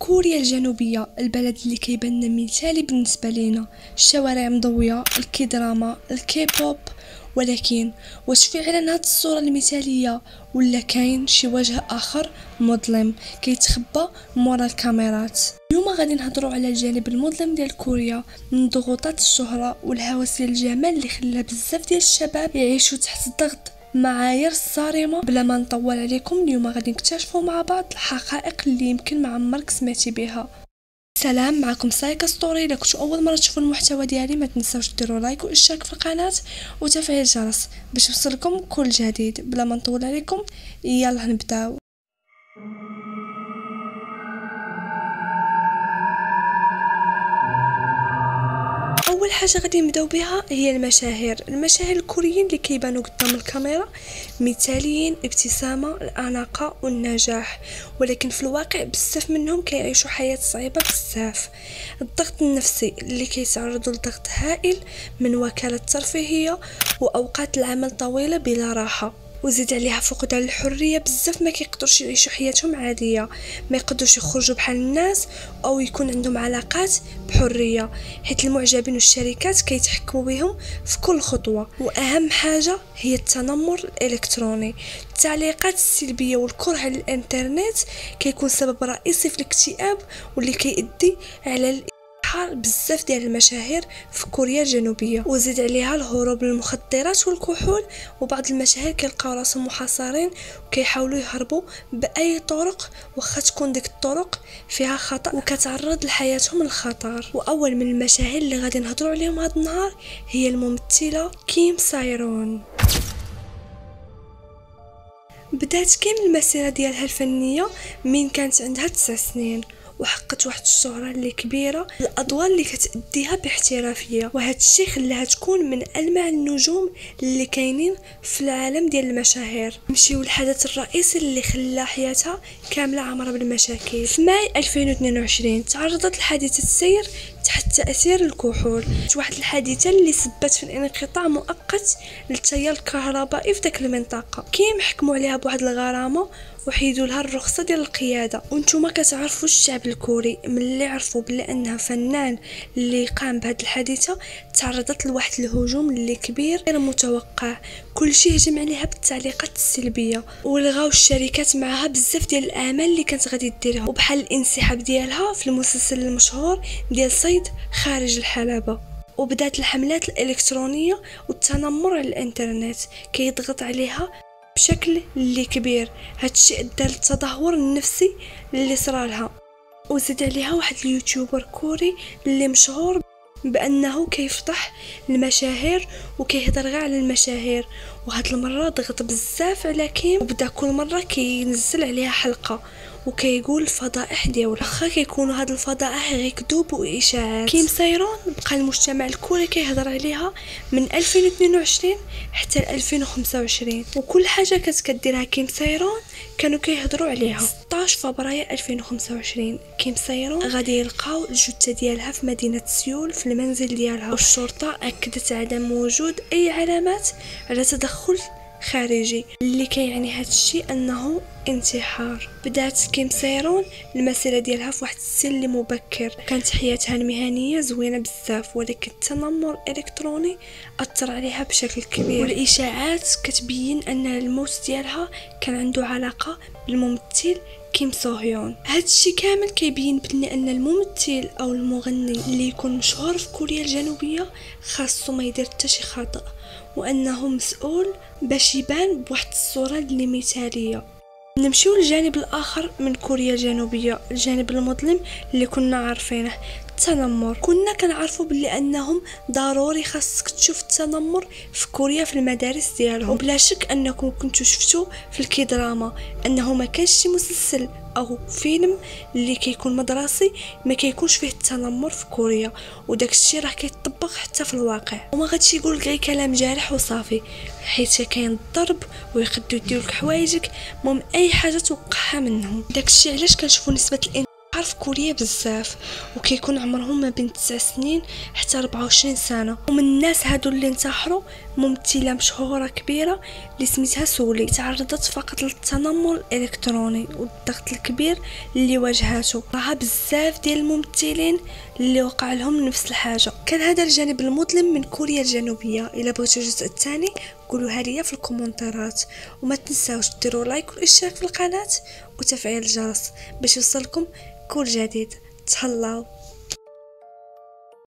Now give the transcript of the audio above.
كوريا الجنوبية، البلد اللي كيبان لنا مثالي بالنسبة لينا، الشوارع مضوية، الكيدراما، الكيبوب. ولكن واش فعلا هاد الصورة المثالية ولا كاين شي وجه اخر مظلم كيتخبى مورا الكاميرات؟ اليوم غادي نهضروا على الجانب المظلم ديال كوريا من ضغوطات الشهرة والهوس ديال الجمال اللي خلى بزاف ديال الشباب يعيشوا تحت الضغط معايير صارمة. بلا ما نطول عليكم، اليوم غادي نكتشفوا مع بعض الحقائق اللي يمكن ما عمرك سمعتي بها. سلام، معكم سايكا ستوري. الا كنتو اول مره تشوفوا المحتوى ديالي ما تنساوش ديروا لايك واشتراك في القناه وتفعيل الجرس باش يوصلكم كل جديد. بلا ما نطول عليكم، يلا نبداو. اول حاجه غادي نبداو بها هي المشاهير الكوريين اللي كيبانوا قدام الكاميرا مثاليين، ابتسامه، الاناقه والنجاح، ولكن في الواقع بزاف منهم كيعيشوا حياه صعيبه بزاف. الضغط النفسي اللي كيتعرضوا لضغط هائل من وكاله ترفيهيه واوقات العمل طويله بلا راحه، وزيد عليها فقدان الحريه. بزاف ما كيقدروش يعيشوا حياتهم عاديه، ما يقدروش يخرجوا بحال الناس او يكون عندهم علاقات بحريه، حيت المعجبين والشركات كيتحكموا بهم في كل خطوه. واهم حاجه هي التنمر الالكتروني، التعليقات السلبيه والكره على الانترنت كيكون سبب رئيسي في الاكتئاب واللي كيؤدي على بزاف ديال المشاهير في كوريا الجنوبيه. وزيد عليها الهروب للمخدرات والكحول، وبعض المشاهير كيلقاو راسهم محاصرين وكيحاولوا يهربوا باي طرق واخا تكون ديك الطرق فيها خطا وكتعرض لحياتهم للخطر. واول من المشاهير اللي غادي نهضروا عليهم هذا النهار هي الممثله كيم سايرون. بدات كيم المسيره ديالها الفنيه من كانت عندها 9 سنين، وحققت واحد الشهرة اللي كبيرة، الادوار اللي كتأديها باحترافية، وهذا الشيء خلاها تكون من ألمع النجوم اللي كاينين في العالم ديال المشاهير. نمشيو للحدث الرئيسي اللي خلى حياتها كاملة عامرة بالمشاكل. في ماي 2022 تعرضت لحادثة سير تحت تأثير الكحول، واحد الحادثة اللي سببت في انقطاع مؤقت للتيار الكهربائي في داك المنطقة. كيم حكموا عليها بواحد الغرامة وحيدوا لها الرخصه ديال القياده. وانتم كتعرفوا الشعب الكوري ملي عرفوا بلي انها فنان اللي قام بهذه الحادثه تعرضت لواحد الهجوم اللي كبير غير متوقع، كلشي هجم عليها بالتعليقات السلبيه، ولغاو الشركات معها بزاف ديال الاعمال اللي كانت غادي ديرها، وبحال الانسحاب ديالها في المسلسل المشهور ديال صيد خارج الحلبة. وبدات الحملات الالكترونيه والتنمر على الانترنت كيضغط عليها بشكل اللي كبير. هادشي ادى للتدهور النفسي اللي صرالها. وزيد عليها واحد اليوتيوبر كوري اللي مشهور بانه كيفضح المشاهير وكيهضر غير على المشاهير، وهاد المره ضغط بزاف على كيم، وبدا كل مره كينزل عليها حلقه وكيقول الفضائح ديالها، واخا كيكونوا هاد الفضائح غير كذوب واشاعات. كيم سايرون بقى المجتمع الكوري كيهضر عليها من 2022 حتى 2025، وكل حاجه كانت كديرها كيم سايرون كانوا كيهضروا عليها. 16 فبراير 2025 كيم سايرون غادي يلقاو الجثه ديالها في مدينه سيول في المنزل ديالها، والشرطه اكدت عدم وجود اي علامات على تدخل خارجي، اللي كيعني هذا الشيء انه انتحار. بدات كيم سايرون المسيره ديالها في واحد السن مبكر، كانت حياتها المهنيه زوينه بزاف، ولكن التنمر الالكتروني اثر عليها بشكل كبير، والاشاعات كتبين ان الموت ديالها كان عنده علاقه بالممثل كيم سو هيون. هذا الشيء كامل كيبين بلي ان الممثل او المغني اللي يكون مشهور في كوريا الجنوبيه خاصو ما يدير حتى شي خطأ، وانه مسؤول باش يبان بواحد الصوره اللي مثاليه. نمشيو للجانب الاخر من كوريا الجنوبيه، الجانب المظلم اللي كنا عارفينه، التنمر. كنا كنعرفوا بلي انهم ضروري خاصك تشوف التنمر في كوريا في المدارس ديالهم، وبلا شك انكم كنتو شفتوا في الكيدراما انه ما كانش شي مسلسل او فيلم اللي كيكون مدرسي ما كيكونش فيه التنمر في كوريا، وداك الشيء راه كيطبق حتى في الواقع. وما غاديش يقول غير كلام جارح وصافي، حيت كاين الضرب ويقدروا يديروا لك حوايجك، المهم اي حاجه توقعها منهم. داك الشيء علاش كنشوفوا نسبه في كوريا بزاف، وكيكون عمرهم ما بين 9 سنين حتى 24 سنه. ومن الناس هادو اللي انتحروا ممثله مشهوره كبيره اللي سميتها سولي، تعرضت فقط للتنمر الالكتروني والضغط الكبير اللي واجهاته. راه بزاف ديال الممثلين اللي وقع لهم نفس الحاجه. كان هذا الجانب المظلم من كوريا الجنوبيه. الا بغيتوا الجزء الثاني قولوها ليا في الكومنتات، وما تنساوش ديروا لايك والاشتراك في القناه وتفعيل الجرس باش يوصلكم كل جديد. تهلاو.